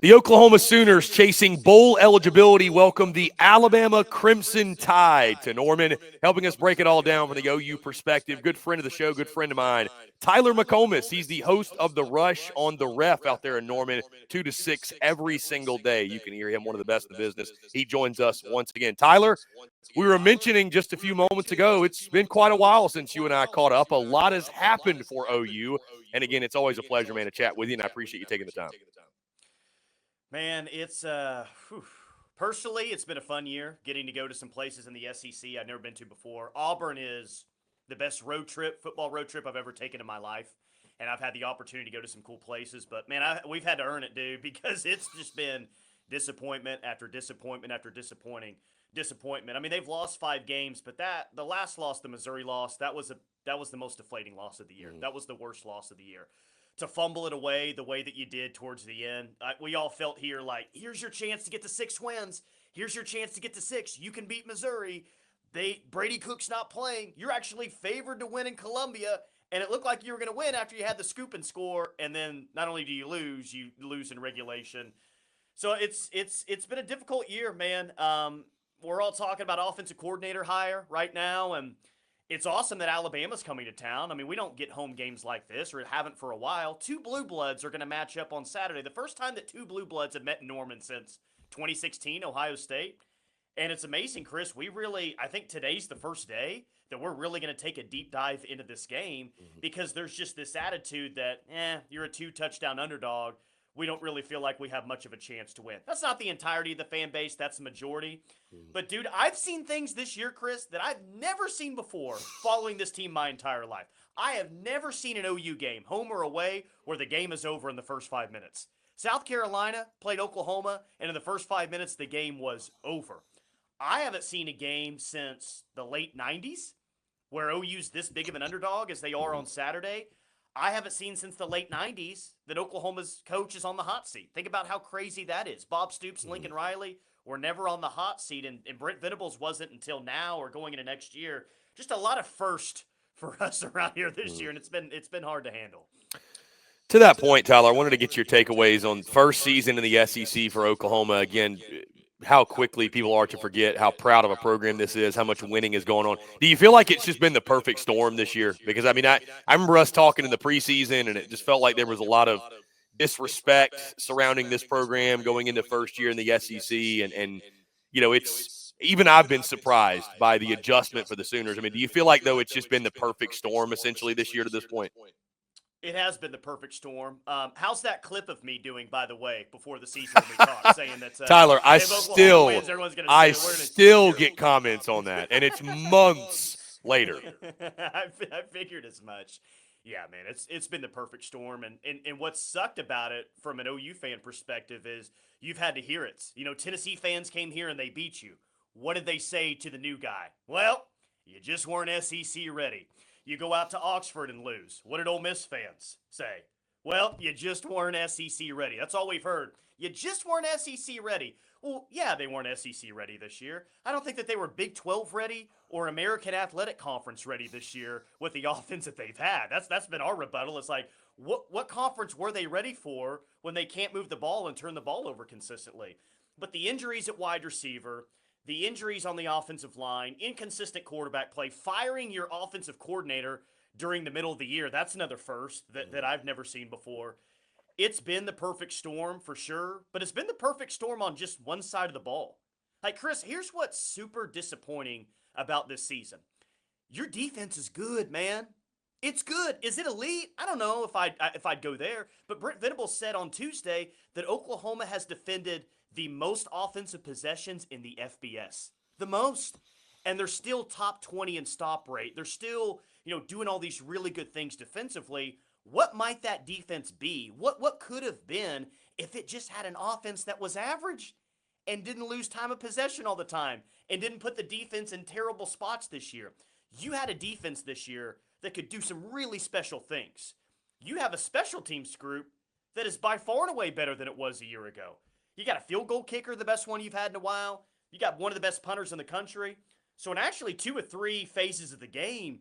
The Oklahoma Sooners, chasing bowl eligibility, welcome the Alabama Crimson Tide to Norman. Helping us break it all down from the OU perspective, good friend of the show, good friend of mine, Tyler McComas. He's the host of The Rush on The Ref out there in Norman, 2 to 6 every single day. You can hear him, one of the best in the business. He joins us once again. Tyler, we were mentioning just a few moments ago, it's been quite a while since you and I caught up. A lot has happened for OU. And again, it's always a pleasure, man, to chat with you, and I appreciate you taking the time. Man, it's personally, it's been a fun year getting to go to some places in the SEC I've never been to before. Auburn is the best football road trip I've ever taken in my life, and I've had the opportunity to go to some cool places. But man, we've had to earn it, dude, because it's just been disappointment after disappointment after disappointment. I mean, they've lost 5 games, but the last loss, the Missouri loss, that was the most deflating loss of the year. That was the worst loss of the year. To fumble it away the way that you did towards the end, we all felt here like, here's your chance to get to 6 wins. Here's your chance to get to 6. You can beat Missouri. Brady Cook's not playing. You're actually favored to win in Columbia, and it looked like you were going to win after you had the scoop and score. And then not only do you lose in regulation. So it's been a difficult year, man. We're all talking about offensive coordinator hire right now, and it's awesome that Alabama's coming to town. I mean, we don't get home games like this, or haven't for a while. 2 Blue Bloods are going to match up on Saturday. The first time that 2 Blue Bloods have met in Norman since 2016, Ohio State. And it's amazing, Chris. I think today's the first day that we're really going to take a deep dive into this game because there's just this attitude that, you're a 2-touchdown underdog. We don't really feel like we have much of a chance to win. That's not the entirety of the fan base. That's the majority. But, dude, I've seen things this year, Chris, that I've never seen before following this team my entire life. I have never seen an OU game, home or away, where the game is over in the first 5 minutes. South Carolina played Oklahoma, and in the first 5 minutes, the game was over. I haven't seen a game since the late 90s where OU's this big of an underdog as they are on Saturday. I haven't seen since the late 90s that Oklahoma's coach is on the hot seat. Think about how crazy that is. Bob Stoops and Lincoln Riley were never on the hot seat, and Brent Venables wasn't until now or going into next year. Just a lot of first for us around here this year, and it's been hard to handle. To that point, Tyler, I wanted to get your takeaways on first season in the SEC for Oklahoma. Again, how quickly people are to forget how proud of a program this is, how much winning is going on. Do you feel like it's just been the perfect storm this year? Because, I mean, I remember us talking in the preseason, and it just felt like there was a lot of disrespect surrounding this program going into first year in the SEC. And you know, even I've been surprised by the adjustment for the Sooners. I mean, do you feel like, though, it's just been the perfect storm essentially this year to this point? It has been the perfect storm. How's that clip of me doing, by the way, before the season when we talked, saying that Tyler, I still get comments on that, and it's months later. I figured as much. Yeah, man, it's been the perfect storm, and what sucked about it from an OU fan perspective is you've had to hear it. You know, Tennessee fans came here and they beat you. What did they say to the new guy? Well, you just weren't SEC ready. You go out to Oxford and lose. What did Ole Miss fans say? Well, you just weren't SEC ready. That's all we've heard. You just weren't SEC ready. Well, yeah, they weren't SEC ready this year. I don't think that they were Big 12 ready or American Athletic Conference ready this year with the offense that they've had. That's been our rebuttal. It's like, what conference were they ready for when they can't move the ball and turn the ball over consistently? But the injuries at wide receiver, the injuries on the offensive line, inconsistent quarterback play, firing your offensive coordinator during the middle of the year, that's another first that I've never seen before. It's been the perfect storm for sure, but it's been the perfect storm on just one side of the ball. Like, Chris, here's what's super disappointing about this season. Your defense is good, man. It's good. Is it elite? I don't know if I'd go there, but Brent Venables said on Tuesday that Oklahoma has defended the most offensive possessions in the FBS. The most. And they're still top 20 in stop rate. They're still, doing all these really good things defensively. What might that defense be? What could have been if it just had an offense that was average and didn't lose time of possession all the time and didn't put the defense in terrible spots this year? You had a defense this year that could do some really special things. You have a special teams group that is by far and away better than it was a year ago. You got a field goal kicker, the best one you've had in a while. You got one of the best punters in the country. So in actually 2 or 3 phases of the game,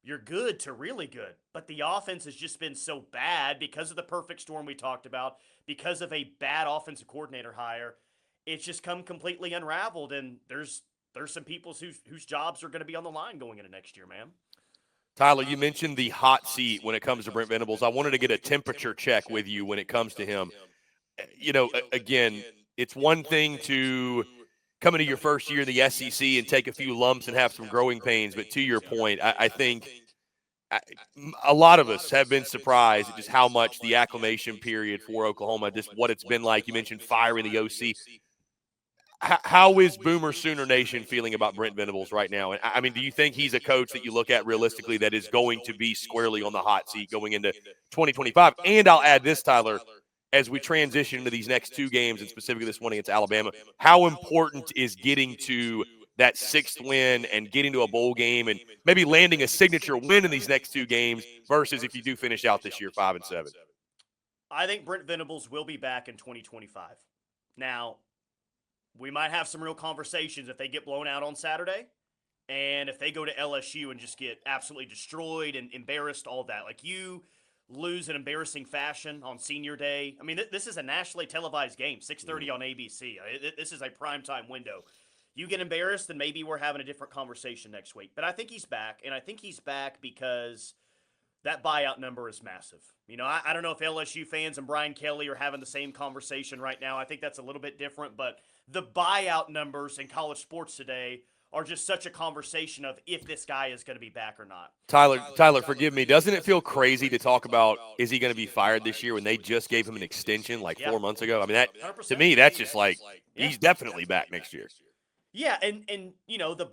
you're good to really good. But the offense has just been so bad because of the perfect storm we talked about, because of a bad offensive coordinator hire. It's just come completely unraveled, and there's some people whose jobs are going to be on the line going into next year, man. Tyler, you mentioned the hot seat when it comes to Brent Venables. I wanted to get a temperature check with you when it comes to him. Again, it's one thing to come into your first year in the SEC and take a few lumps and have some growing pains, but to your point, I think a lot of us have been surprised at just how much the acclimation period for Oklahoma, just what it's been like. You mentioned firing the OC. How is Boomer Sooner Nation feeling about Brent Venables right now? And I mean, do you think he's a coach that you look at realistically that is going to be squarely on the hot seat going into 2025? And I'll add this, Tyler, as we transition into these next two games, and specifically this one against Alabama, how important is getting to that sixth win and getting to a bowl game and maybe landing a signature win in these next two games versus if you do finish out this year 5-7? I think Brent Venables will be back in 2025. Now, we might have some real conversations if they get blown out on Saturday and if they go to LSU and just get absolutely destroyed and embarrassed, all that. Like, you lose in embarrassing fashion on senior day. I mean, this is a nationally televised game, 6:30 on ABC. This is a primetime window. You get embarrassed, and maybe we're having a different conversation next week. But I think he's back, and I think he's back because that buyout number is massive. I don't know if LSU fans and Brian Kelly are having the same conversation right now. I think that's a little bit different, but the buyout numbers in college sports today are just such a conversation of if this guy is going to be back or not. Tyler, forgive me. Doesn't it feel crazy to talk about is he going to be fired this year when they just gave him an extension like 4 months ago? I mean, that 100%. to me, that's just like he's definitely back next year. Yeah, and the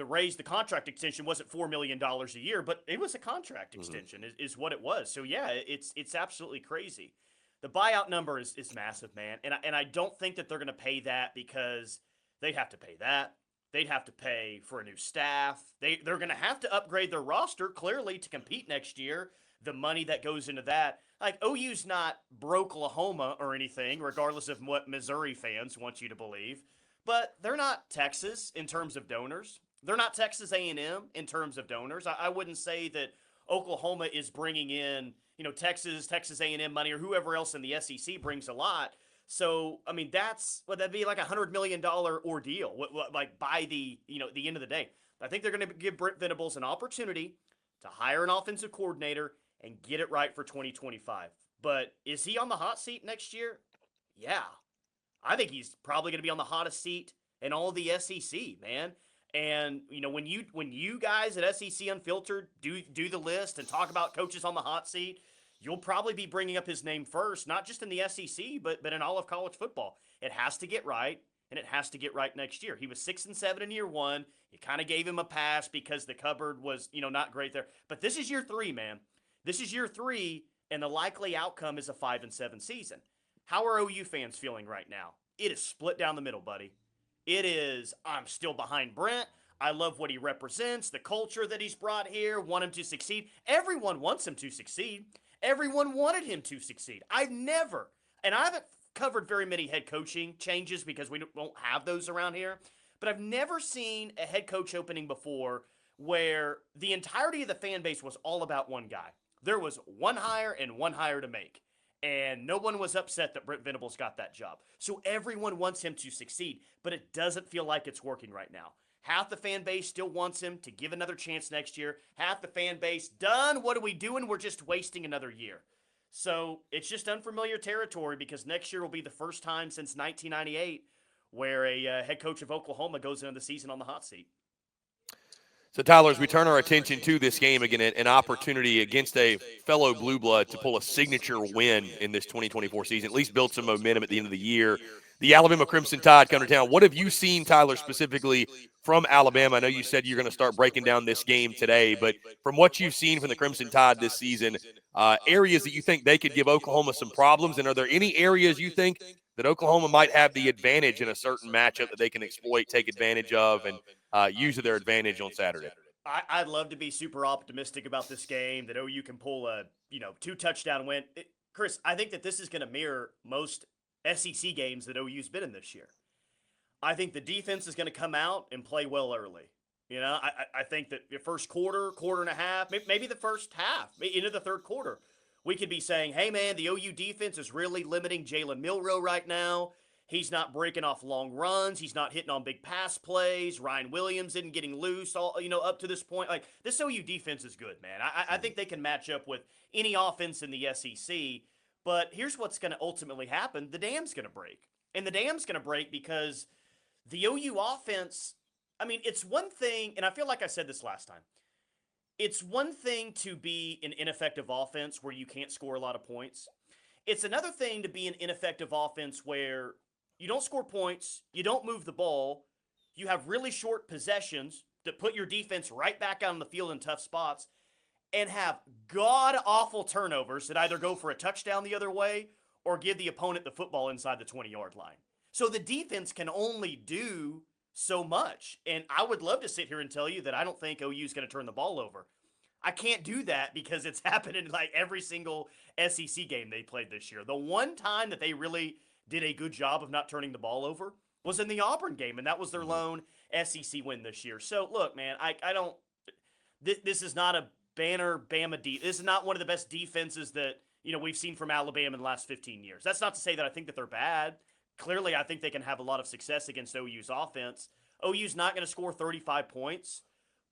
raise, the contract extension wasn't $4 million a year, but it was a contract extension is what it was. So yeah, it's absolutely crazy. The buyout number is massive, man, and I don't think that they're going to pay that because they'd have to pay that. They'd have to pay for a new staff. They're going to have to upgrade their roster clearly to compete next year. The money that goes into that. Like, OU's not Broklahoma or anything, regardless of what Missouri fans want you to believe. But they're not Texas in terms of donors. They're not Texas A&M in terms of donors. I wouldn't say that Oklahoma is bringing in, Texas A&M money, or whoever else in the SEC brings a lot. So, I mean, that'd be like $100 million ordeal, like by the end of the day. I think they're going to give Brent Venables an opportunity to hire an offensive coordinator and get it right for 2025. But is he on the hot seat next year? Yeah. I think he's probably going to be on the hottest seat in all of the SEC, man. And, when you guys at SEC Unfiltered do the list and talk about coaches on the hot seat, you'll probably be bringing up his name first, not just in the SEC, but in all of college football. It has to get right, and it has to get right next year. He was 6-7 in year one. You kind of gave him a pass because the cupboard was, not great there. But this is year 3, man. This is year 3, and the likely outcome is a 5-7 season. How are OU fans feeling right now? It is split down the middle, buddy. It is, I'm still behind Brent. I love what he represents, the culture that he's brought here, want him to succeed. Everyone wants him to succeed. Everyone wanted him to succeed. I haven't covered very many head coaching changes because we don't have those around here, but I've never seen a head coach opening before where the entirety of the fan base was all about one guy. There was one hire and one hire to make. And no one was upset that Brent Venables got that job. So everyone wants him to succeed, but it doesn't feel like it's working right now. Half the fan base still wants him to give another chance next year. Half the fan base, done. What are we doing? We're just wasting another year. So it's just unfamiliar territory because next year will be the first time since 1998 where a head coach of Oklahoma goes into the season on the hot seat. So, Tyler, as we turn our attention to this game again, an opportunity against a fellow Blue Blood to pull a signature win in this 2024 season, at least build some momentum at the end of the year. The Alabama Crimson Tide come to town. What have you seen, Tyler, specifically from Alabama? I know you said you're going to start breaking down this game today, but from what you've seen from the Crimson Tide this season, areas that you think they could give Oklahoma some problems, and are there any areas you think that Oklahoma might have the advantage in a certain matchup that they can exploit, take advantage of, and use to their advantage on Saturday? I'd love to be super optimistic about this game, that OU can pull a 2-touchdown win. Chris, I think that this is going to mirror most SEC games that OU's been in this year. I think the defense is going to come out and play well early. You know, I think that the first quarter, quarter and a half, maybe the first half, into the third quarter, we could be saying, hey, man, the OU defense is really limiting Jalen Milroe right now. He's not breaking off long runs. He's not hitting on big pass plays. Ryan Williams isn't getting loose up to this point. Like, this OU defense is good, man. I think they can match up with any offense in the SEC. But here's what's going to ultimately happen. The dam's going to break. And the dam's going to break because the OU offense, I mean, it's one thing, and I feel like I said this last time. It's one thing to be an ineffective offense where you can't score a lot of points. It's another thing to be an ineffective offense where you don't score points, you don't move the ball, you have really short possessions that put your defense right back out on the field in tough spots, and have god-awful turnovers that either go for a touchdown the other way or give the opponent the football inside the 20-yard line. So the defense can only do so much. And I would love to sit here and tell you that I don't think OU is going to turn the ball over. I can't do that because it's happened in like every single SEC game they played this year. The one time that they really did a good job of not turning the ball over was in the Auburn game, and that was their lone SEC win this year. So, look, man, I don't – this is not a banner Bama – this is not one of the best defenses that, we've seen from Alabama in the last 15 years. That's not to say that I think that they're bad. Clearly, I think they can have a lot of success against OU's offense. OU's not going to score 35 points,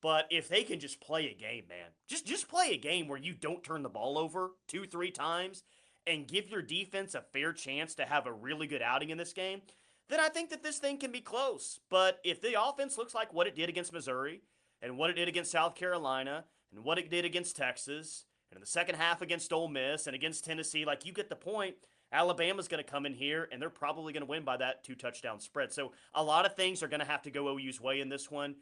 but if they can just play a game, man, just play a game where you don't turn the ball over 2-3 times and give your defense a fair chance to have a really good outing in this game, then I think that this thing can be close. But if the offense looks like what it did against Missouri and what it did against South Carolina and what it did against Texas and in the second half against Ole Miss and against Tennessee, like, you get the point. Alabama's going to come in here, and they're probably going to win by that 2-touchdown spread. So a lot of things are going to have to go OU's way in this one.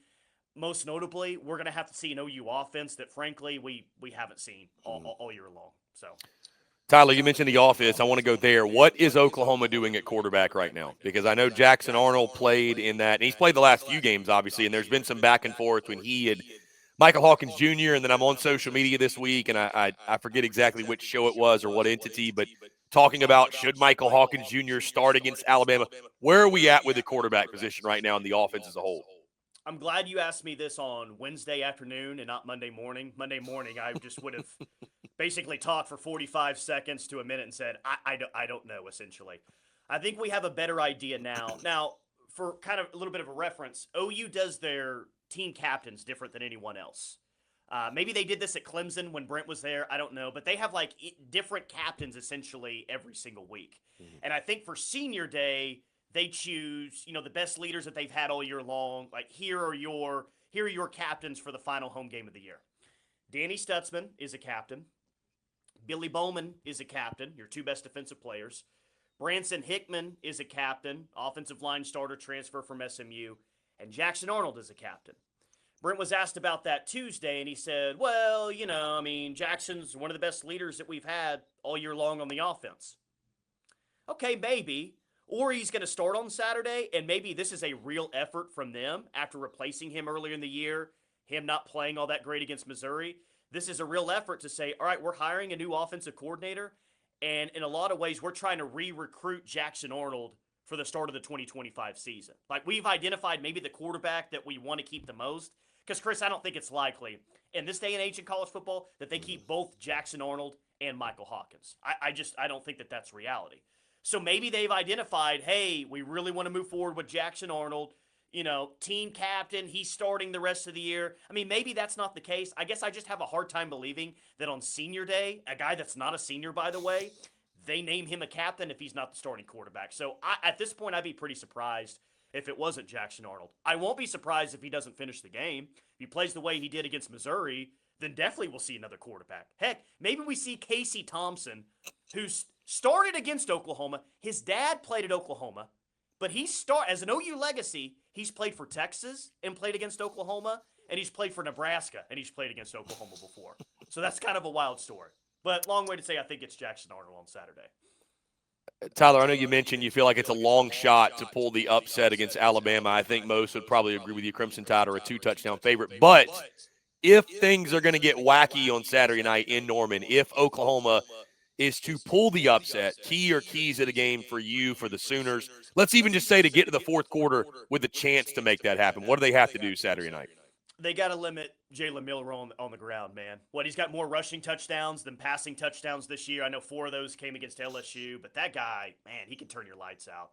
Most notably, we're going to have to see an OU offense that, frankly, we haven't seen all year long. So, Tyler, you mentioned the offense. I want to go there. What is Oklahoma doing at quarterback right now? Because I know Jackson Arnold played in that, and he's played the last few games, obviously, and there's been some back and forth when he had Michael Hawkins Jr., and then I'm on social media this week, and I forget exactly which show it was or what entity, but talking about should Michael Hawkins Jr. start against Alabama. Where are we at with the quarterback position right now in the offense as a whole? I'm glad you asked me this on Wednesday afternoon and not Monday morning. Monday morning, I just would have basically talked for 45 seconds to a minute and said, I don't know, essentially. I think we have a better idea now. Now, for kind of a little bit of a reference, OU does their team captains different than anyone else. Maybe they did this at Clemson when Brent was there. I don't know. But they have, like, different captains, essentially, every single week. Mm-hmm. And I think for senior day, they choose, the best leaders that they've had all year long. Like, here are your captains for the final home game of the year. Danny Stutzman is a captain. Billy Bowman is a captain, your two best defensive players. Branson Hickman is a captain, offensive line starter transfer from SMU. And Jackson Arnold is a captain. Brent was asked about that Tuesday, and he said, well, Jackson's one of the best leaders that we've had all year long on the offense. Okay, maybe. Or he's going to start on Saturday, and maybe this is a real effort from them after replacing him earlier in the year, him not playing all that great against Missouri. This is a real effort to say, all right, we're hiring a new offensive coordinator, and in a lot of ways, we're trying to re-recruit Jackson Arnold for the start of the 2025 season. Like, we've identified maybe the quarterback that we want to keep the most. Because, Chris, I don't think it's likely in this day and age in college football that they keep both Jackson Arnold and Michael Hawkins. I don't think that that's reality. So maybe they've identified, hey, we really want to move forward with Jackson Arnold, team captain, he's starting the rest of the year. I mean, maybe that's not the case. I guess I just have a hard time believing that on senior day, a guy that's not a senior, by the way, they name him a captain if he's not the starting quarterback. So at this point, I'd be pretty surprised if it wasn't Jackson Arnold. I won't be surprised if he doesn't finish the game. If he plays the way he did against Missouri, then definitely we'll see another quarterback. Heck, maybe we see Casey Thompson, who's started against Oklahoma. His dad played at Oklahoma, but as an OU legacy, he's played for Texas and played against Oklahoma, and he's played for Nebraska, and he's played against Oklahoma before. So that's kind of a wild story. But long way to say I think it's Jackson Arnold on Saturday. Tyler, I know you mentioned you feel like it's a long shot to pull the upset against Alabama. I think most would probably agree with you. Crimson Tide are a 2-touchdown favorite. But if things are going to get wacky on Saturday night in Norman, if Oklahoma is to pull the upset, key or keys of the game for you, for the Sooners, let's even just say to get to the fourth quarter with a chance to make that happen, what do they have to do Saturday night? They got to limit Jalen Milroe on the ground, man. He's got more rushing touchdowns than passing touchdowns this year. I know 4 of those came against LSU, but that guy, man, he can turn your lights out.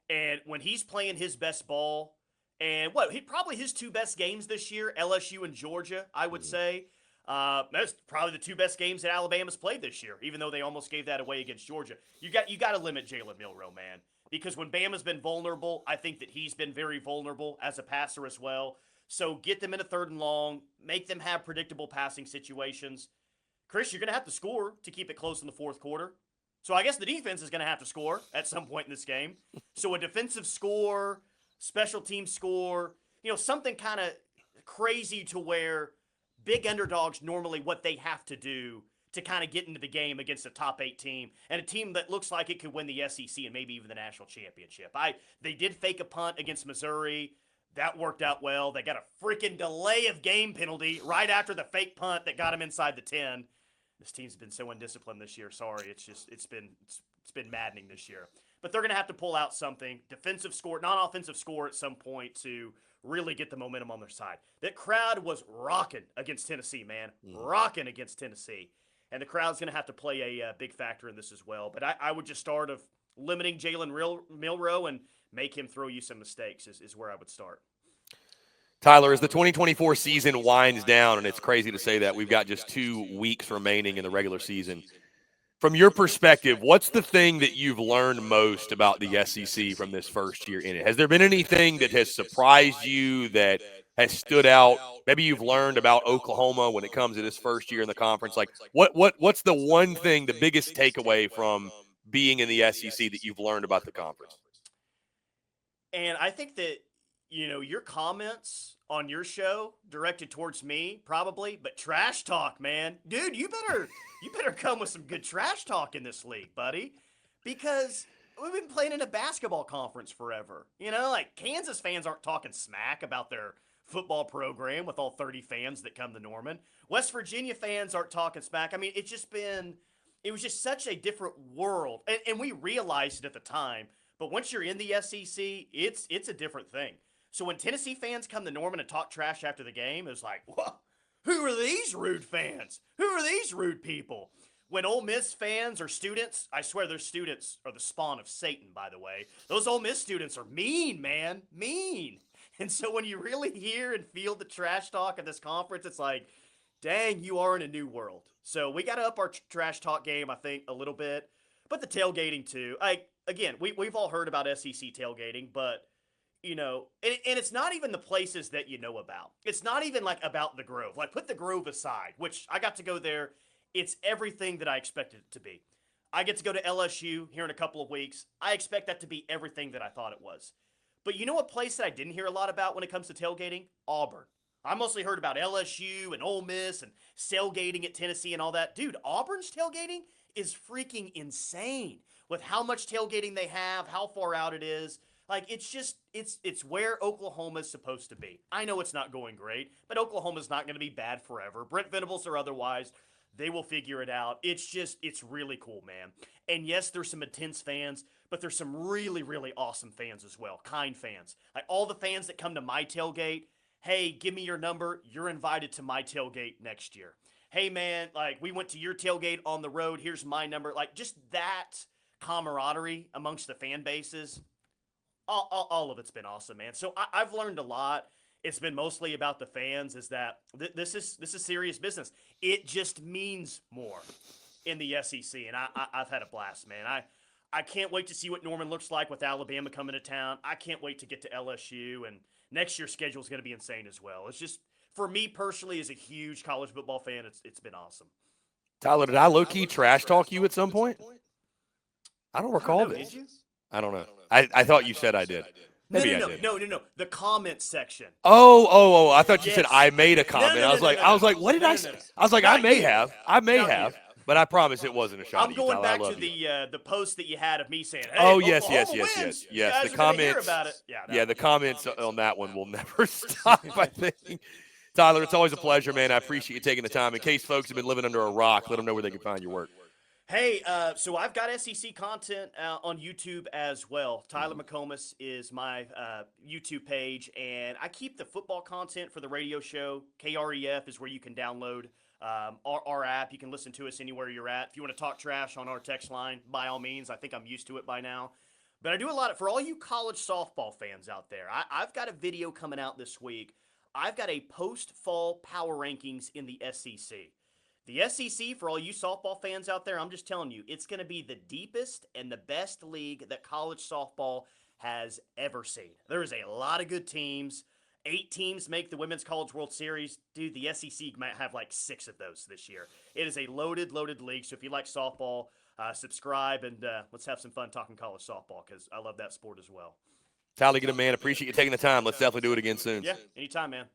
And when he's playing his best ball, and probably his 2 best games this year, LSU and Georgia, I would say. That's probably the 2 best games that Alabama's played this year, even though they almost gave that away against Georgia. You got to limit Jalen Milroe, man, because when Bama's been vulnerable, I think that he's been very vulnerable as a passer as well. So get them in a 3rd and long, make them have predictable passing situations. Chris, you're going to have to score to keep it close in the 4th quarter. So I guess the defense is going to have to score at some point in this game. So a defensive score, special team score, something kind of crazy to where big underdogs normally what they have to do to kind of get into the game against a top 8 team and a team that looks like it could win the SEC and maybe even the national championship. They did fake a punt against Missouri. That worked out well. They got a freaking delay of game penalty right after the fake punt that got them inside the 10. This team's been so undisciplined this year. Sorry, it's been maddening this year. But they're going to have to pull out something, defensive score, non-offensive score at some point to really get the momentum on their side. That crowd was rocking against Tennessee, man. Rocking against Tennessee. And the crowd's going to have to play a big factor in this as well. But I would just start of limiting Jalen Milroe and make him throw you some mistakes is where I would start. Tyler, as the 2024 season winds down, and it's crazy to say that we've got just 2 weeks remaining in the regular season, from your perspective, what's the thing that you've learned most about the SEC from this first year in it? Has there been anything that has surprised you, that has stood out? Maybe you've learned about Oklahoma when it comes to this first year in the conference. Like, what's the one thing, the biggest takeaway from being in the SEC that you've learned about the conference? And I think that, your comments on your show directed towards me, probably, but trash talk, man. Dude, you better come with some good trash talk in this league, buddy, because we've been playing in a basketball conference forever. Like Kansas fans aren't talking smack about their football program with all 30 fans that come to Norman. West Virginia fans aren't talking smack. I mean, it was just such a different world, and we realized it at the time. But once you're in the SEC, it's a different thing. So when Tennessee fans come to Norman and talk trash after the game, it's like, whoa, who are these rude fans? Who are these rude people? When Ole Miss fans or students, I swear their students are the spawn of Satan, by the way. Those Ole Miss students are mean, man, mean. And so when you really hear and feel the trash talk at this conference, it's like, dang, you are in a new world. So we got to up our trash talk game, I think, a little bit. But the tailgating, too. Again, we've all heard about SEC tailgating, but, and it's not even the places that you know about. It's not even, like, about the Grove. Like, put the Grove aside, which I got to go there. It's everything that I expected it to be. I get to go to LSU here in a couple of weeks. I expect that to be everything that I thought it was. But you know a place that I didn't hear a lot about when it comes to tailgating? Auburn. I mostly heard about LSU and Ole Miss and tailgating at Tennessee and all that. Dude, Auburn's tailgating is freaking insane with how much tailgating they have, how far out it is. Like, it's where Oklahoma's supposed to be. I know it's not going great, but Oklahoma's not going to be bad forever. Brent Venables or otherwise, they will figure it out. It's really cool, man. And yes, there's some intense fans, but there's some really, really awesome fans as well, kind fans. Like all the fans that come to my tailgate, hey, give me your number. You're invited to my tailgate next year. Hey, man, like we went to your tailgate on the road. Here's my number. Like just that camaraderie amongst the fan bases, all of it's been awesome, man. So I've learned a lot. It's been mostly about the fans, is that this is serious business. It just means more in the SEC, and I've had a blast, man. I can't wait to see what Norman looks like with Alabama coming to town. I can't wait to get to LSU, and next year's schedule is going to be insane as well. It's just, for me personally, as a huge college football fan, it's been awesome. Tyler, did I low-key trash talk you at some point? I don't recall this. Did you? I don't know. I thought you said I did. Maybe I did. No. The comments section. Oh! I thought you said I made a comment. No, I was like, what did I say? I was like, I may have, but I promise it wasn't a shot. I'm going back to the post that you had of me saying, "Hey, oh yes. The comments. About it. Yeah, the comments on that one will never stop. I think. Tyler, it's always a pleasure, man. I appreciate you taking the time. In case folks have been living under a rock, let them know where they can find your work. Hey, so I've got SEC content on YouTube as well. Tyler McComas is my YouTube page, and I keep the football content for the radio show. KREF is where you can download our app. You can listen to us anywhere you're at. If you want to talk trash on our text line, by all means. I think I'm used to it by now. But I do a lot for all you college softball fans out there. I've got a video coming out this week. I've got a post-fall power rankings in the SEC. The SEC, for all you softball fans out there, I'm just telling you, it's going to be the deepest and the best league that college softball has ever seen. There is a lot of good teams. 8 teams make the Women's College World Series. Dude, the SEC might have like 6 of those this year. It is a loaded league. So if you like softball, subscribe, and let's have some fun talking college softball because I love that sport as well. Tyler, good man. Appreciate you taking the time. Let's definitely do it again soon. Yeah, anytime, man.